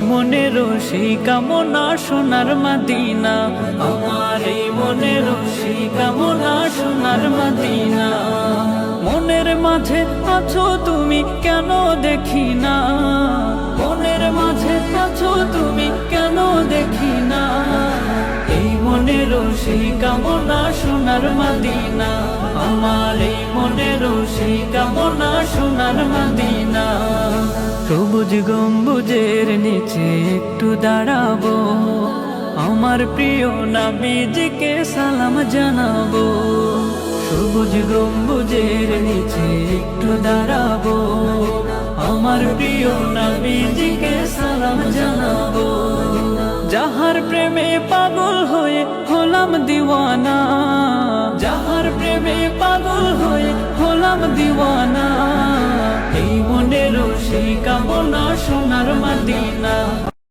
মনেরও সেই কামনা সোনার মদিনা, আমার এই মনেরও সেই কামনা সোনার মদিনা। মনের মাঝে আছো তুমি কেন দেখি না, মনের মাঝে আছো তুমি কেন দেখি না। এই মনেরও সেই কামনা সোনার মদিনা, আমার এই মনেরও সেই কামনা সোনার মদিনা। সবুজ গম্বুজের নিচে একটু দাঁড়াবো, আমার প্রিয় নবীজিকে সালাম জানাবো। সবুজ গম্বুজের নিচে একটু দাঁড়াবো, আমার প্রিয় নবীজিকে সালাম জানাবো। যাহার প্রেমে পাগল হয়ে হলাম দিওয়ানা, যাহার প্রেমে পাগল হয়ে হলাম দিওয়ানা। এই মনেরও সেই কামনা সোনার মদিনা,